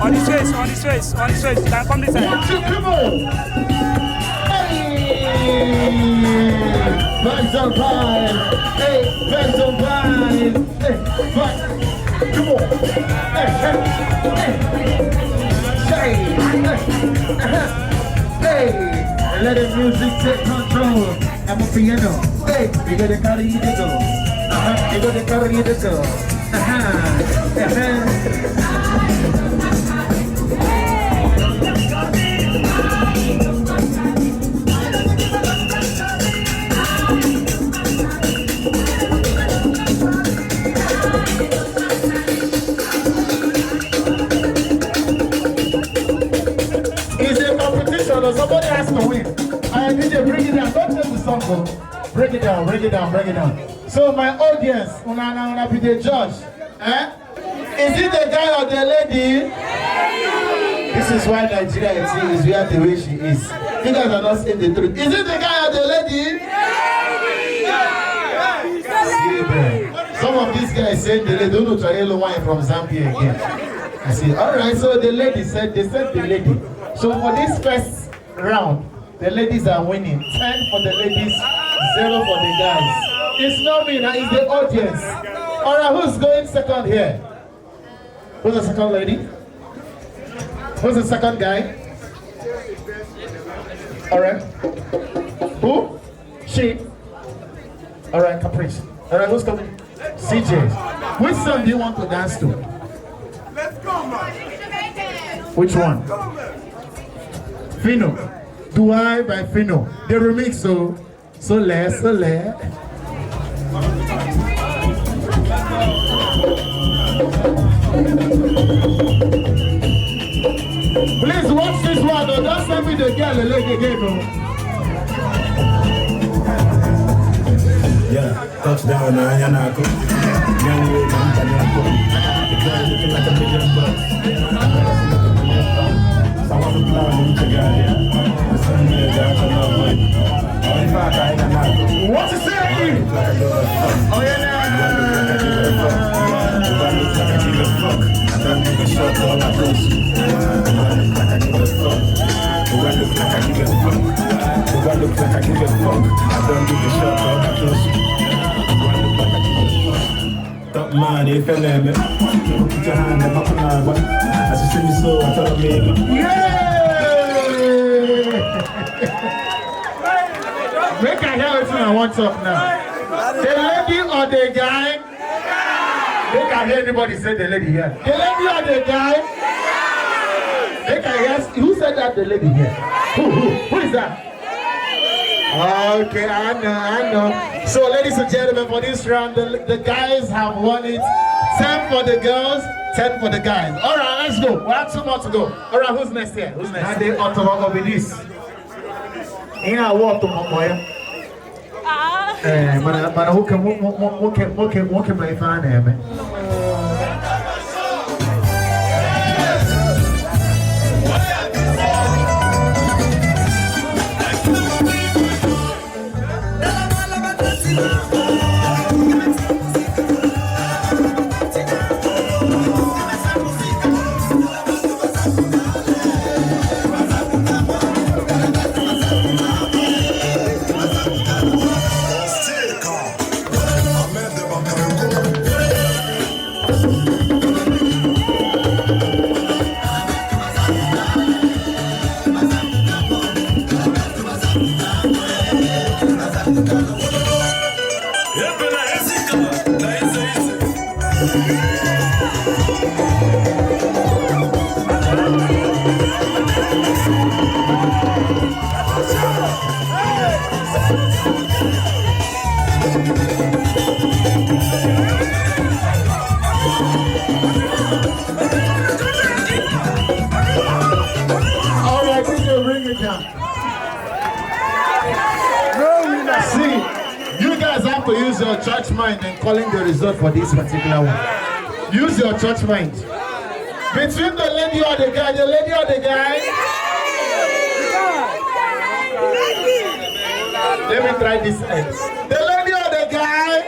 On his face, on his face, on his face. Can come this side. One, two, come on. Hey, vibes on vibe. Hey, vibes on vibe. Hey, vibe. Come on. Hey, hey, hey. Hey, let the music take control. I'm a piano. Hey, you gotta carry you to go. You gotta carry you to go. It's a competition or somebody has to win. I need to bring it down. Don't take the song, bro. Break it down, break it down, break it down. So my audience, una be the judge. Eh? Is it the guy or the lady? This is why Nigeria is where the way she is. You guys are not saying the truth. Is it the guy or the lady? Some of these guys said the lady. Don't know Trielo wine from Zambia again. I see. Alright, so the lady said, they said the lady. So for this first round, the ladies are winning. 10 for the ladies, 0 for the guys. It's not me, now it's the audience. Alright, who's going second here? Who's the second lady? Who's the second guy? Alright. Who? She. Alright, Caprice. Alright, who's coming? CJ. Which song do you want to dance to? Let's go, man. Which one? Fino. Do I by Fino. The remix, so less. Please watch this one, though. Don't send me the girl a leg again, no. Yeah, touchdown, Yanako. Young way, Yanako. The guy looking like a million bucks. I want to plan to get here. The sun is out of love. What you say? Oh, yeah, Top man, if you let me put your hand up on my back. As you see me so, I thought I'd make it. Make I hear it when I want to talk now. The lady or the guy? Make I hear everybody say the lady here. The lady or the guy? Make I hear, who said that the lady here? Who is that? Okay, I know. So ladies and gentlemen, for this round, the guys have won it. 10 for the girls, 10 for the guys. Alright, let's go. We have 2 more to go. Alright, who's next here? Who's next? Ade Ottawa Obidis. In our walk to Momoya. Man, who can play fine there, man? See, you guys have to use your church mind in calling the result for this particular one. Use your church mind. Between the lady or the guy, the lady or the guy. Let me try this side. The lady or the guy.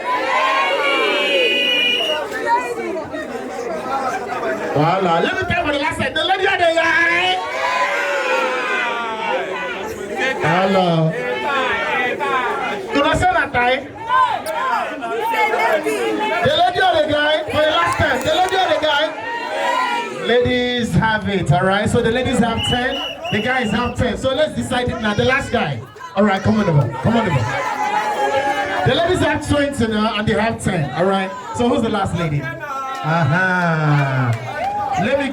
Voila. Let me tell you for the last time. The lady or the guy? Hello. Do not say that time. The lady or the guy? For the last time. The lady or the guy? Ladies have it, alright? So the ladies have 10, the guys have 10. So let's decide it now. The last guy. Alright, come on over. Come on over. The ladies have 20 now and they have 10, alright? So who's the last lady? Let me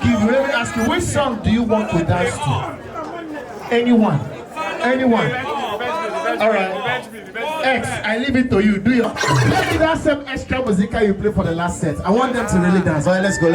ask you, which song do you want to dance to? Anyone. Alright. X, I leave it to you. Do you? Let me dance some extra music you play for the last set. I want them to really dance. Alright, let's go.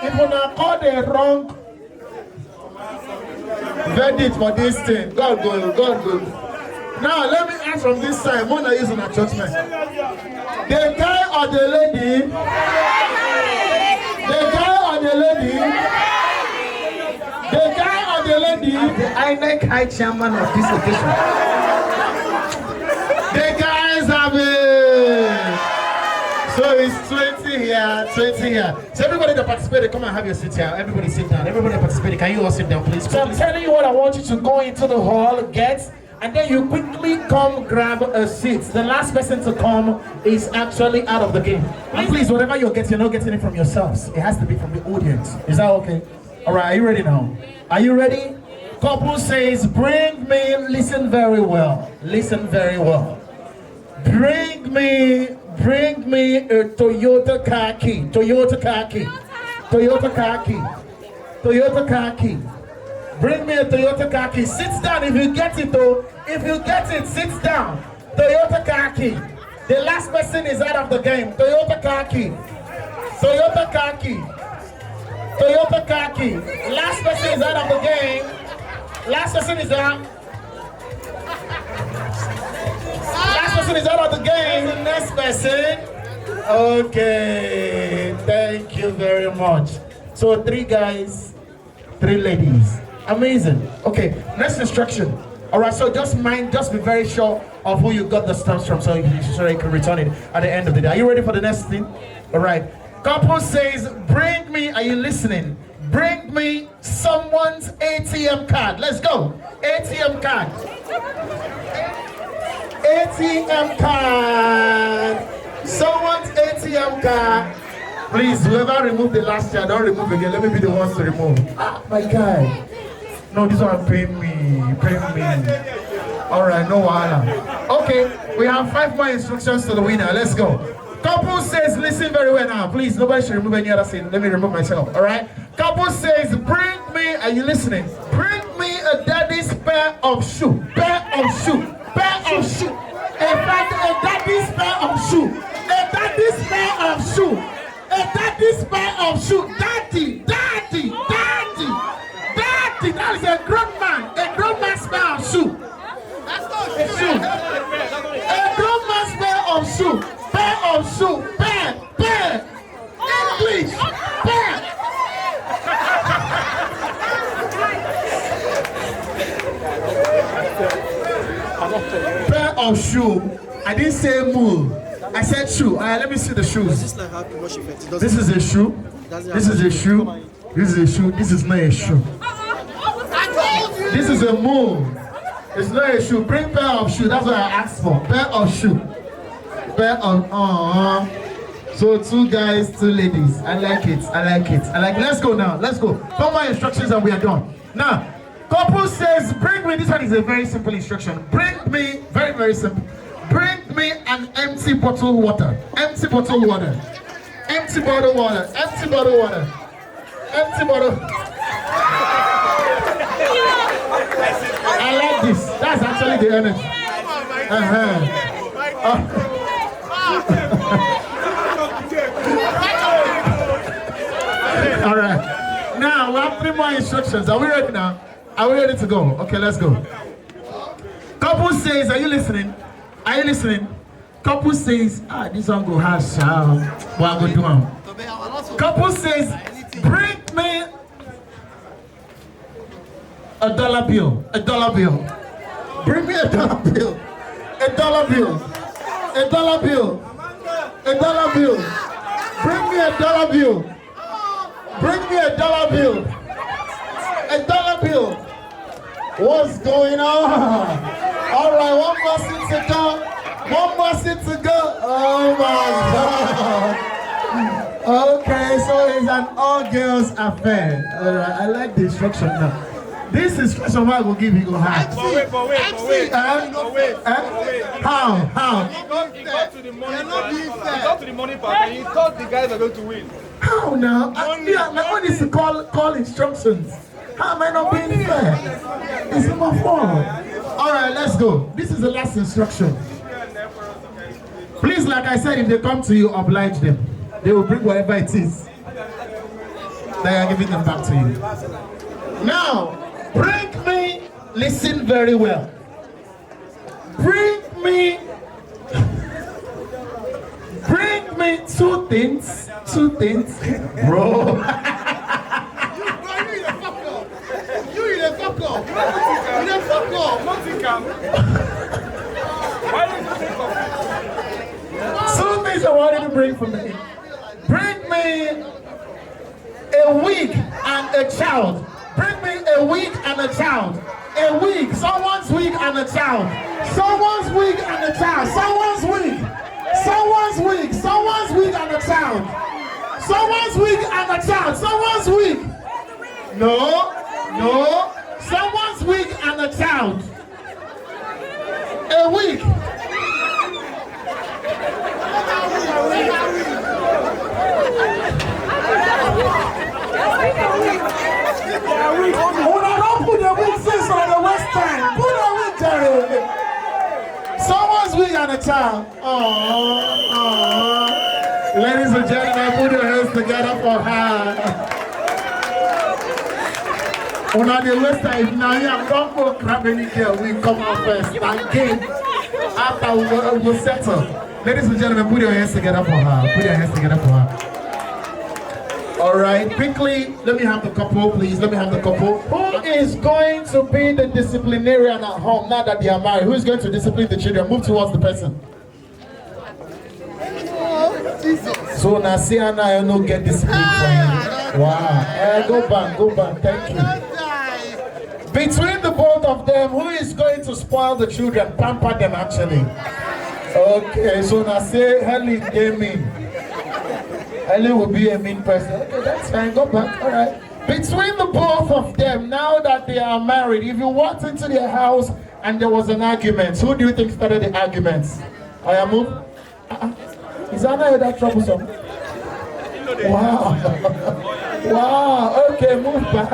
If you not call the wrong verdict for this thing, God good. Now let me ask from this side, when I use an judgment. The guy or the lady? The guy or the lady? The guy or the lady? The INEC high chairman of this occasion. The guys have it. So it's 20 here. So everybody that participated, come and have your seat here. Everybody sit down. Everybody that participated, can you all sit down, please? So I'm telling you what I want you to go into the hall, get, and then you quickly come grab a seat. The last person to come is actually out of the game. And please, whatever you're not getting it from yourselves. It has to be from the audience. Is that okay? All right, are you ready now? Are you ready? Couple says, bring me, listen very well. Listen very well. Bring me a Toyota car key. Toyota car key. Bring me a Toyota car key. Sit down if you get it though. If you get it, sit down. Toyota car key. The last person is out of the game. Toyota car key. Last person is out of the game. Last person is out. Last person is out of the game. The next person. Okay. Thank you very much. So 3 guys, 3 ladies. Amazing. Okay. Next instruction. All right. So just be very sure of who you got the stamps from, so you can return it at the end of the day. Are you ready for the next thing? All right. Couple says, bring me. Are you listening? Bring me someone's ATM card. Let's go. ATM card. ATM card. Someone's ATM card. Please, whoever removed the last year, don't remove again. Let me be the ones to remove. Ah, my guy. No, this one paying me. All right, no wahala. Okay, we have 5 more instructions to the winner. Let's go. Couple says, listen very well now. Please, nobody should remove any other thing. Let me remove myself. All right. Couple says, bring me. Are you listening? Bring me a daddy's pair of shoe. Pair of shoe. A daddy's pair of shoe. A daddy's pair of shoe. A daddy's pair of shoe. Daddy. That is a grown man's pair of shoe. A shoe. A grown man's pair of shoe. Pair. English. Pair. Pair of shoe. I didn't say move. I said shoe. Let me see the shoes. This is a shoe. This is a shoe. This is a shoe. This is not a shoe. This is a move. It's not a shoe. Bring pair of shoe. That's what I asked for. Pair of shoe. Pair of So 2 guys, 2 ladies. I like it. Let's go now. Let's go. 4 more instructions and we are done. Now, couple says, bring me, this one is a very simple instruction. Bring me, very, very simple. Bring me an empty bottle of water. Empty bottle water. Empty bottle water. Empty bottle water. Empty bottle. I like this. That's actually the energy. All right. Now we have 3 more instructions. Are we ready now? Are we ready to go? Okay, let's go. Couple says, are you listening? Are you listening? Couple says, this one go have sound. What I'm going to do? Couple says, bring me a dollar bill. A dollar bill. Bring me a dollar bill. A dollar bill. A dollar bill. A dollar bill. Bring me a dollar bill. Bring me a dollar bill. A dollar bill. What's going on? All right, 1 more seat to go. 1 more seat to go. Oh my God. Okay, so it's an all-girls affair. All right, I like the instruction now. This instruction I will give you go hard. Wait. How? He got to the money part and he thought the guys are going to win. How now? My own is to call instructions. How am I not being fair? It's my fault. All right, let's go. This is the last instruction. Please, like I said, if they come to you, oblige them. They will bring whatever it is. They are giving them back to you. Now, bring me, listen very well. Bring me 2 things. 2 things. Bro. You the fuck up. Why don't you think of 2 things I wanted to bring from me. Bring me a wig and a child. Bring me a wig and a child. A wig. Someone's wig and a child. Someone's wig and a child. Someone's wig. Someone's wig. Someone's wig and a child. Someone's wig and a child. Someone's wig. No. Someone's wig and a child. A wig. When I don't put the wig since on the west time, put a wig there. Someone's wig and a child. Aww. Ladies and gentlemen, put your hands together for her. On the west side, now you have gone for crabbing girl. We come out first. Again, after we'll settle. Ladies and gentlemen, put your hands together for her. Put your hands together for her. All right, quickly, let me have the couple, please. Let me have the couple. Who is going to be the disciplinarian at home now that they are married? Who is going to discipline the children? Move towards the person. So now, see, and I don't get discipline from you. Wow. Go back. Thank you. Between the both of them, who is going to spoil the children? Pamper them, actually. Okay, so now say, Helen came in. Ellie will be a mean person. Okay, that's fine. Go back. All right. Between the both of them, now that they are married, if you walked into their house and there was an argument, who do you think started the arguments? I am move. Is Anna that troublesome? Wow. Wow. Okay, move back.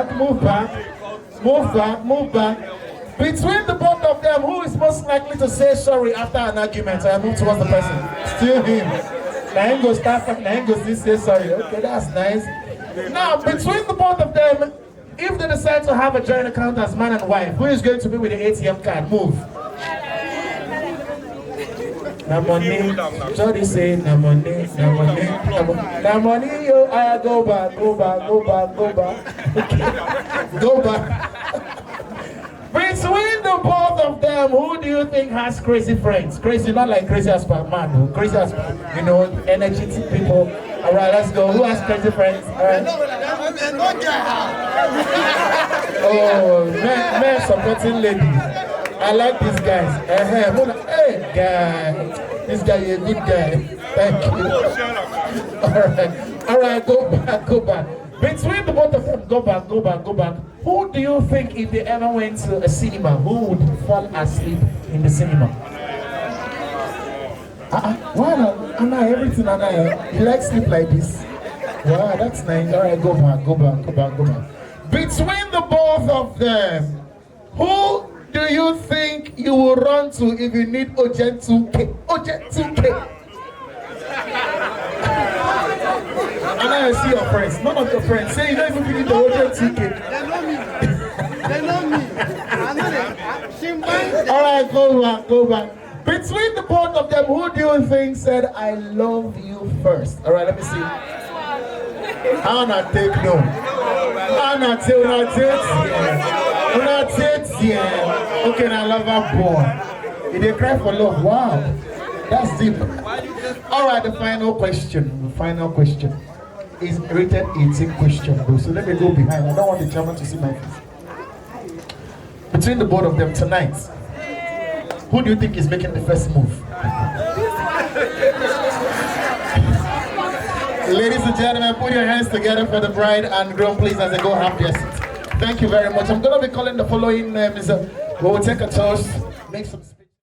Between the both of them, who is most likely to say sorry after an argument? I move towards the person. Still him. Naingo start from Naingo say sorry. Okay, that's nice. Now, between the both of them, if they decide to have a joint account as man and wife, who is going to be with the ATM card? Move. Na money. Jody say na money. Na money, yo. I go back. Okay. Go back. Between the both of them, who do you think has crazy friends? Crazy, not like crazy as per man, no. Crazy as, energetic people. All right, let's go. Who has crazy friends? All right. Oh, men supporting ladies. I like these guys. Hey, guy. This guy is a good guy. Thank you. All right, go back. Between the both of them, go back. Who do you think, if they ever went to a cinema, who would fall asleep in the cinema? Why not? Anna, everything Anna, you like sleep like this? Wow, that's nice. All right, go back. Between the both of them, who do you think you will run to if you need urgent 2K? Urgent 2K. And I see your friends. None of your friends say you don't even need the urgent 2K. They know me. I know them. All right, go back. Between the both of them, who do you think said I love you first? All right, let me see. How not take no? How not take? Okay, now love her born. If they cry for love, wow, that's deep. All right, the final question. Is rated 18 question, bro. So let me go behind. I don't want the chairman to see my face. Between the both of them tonight, who do you think is making the first move? Ladies and gentlemen, put your hands together for the bride and groom, please, as they go have their seats. Thank you very much. I'm going to be calling the following names. We'll take a toast, make some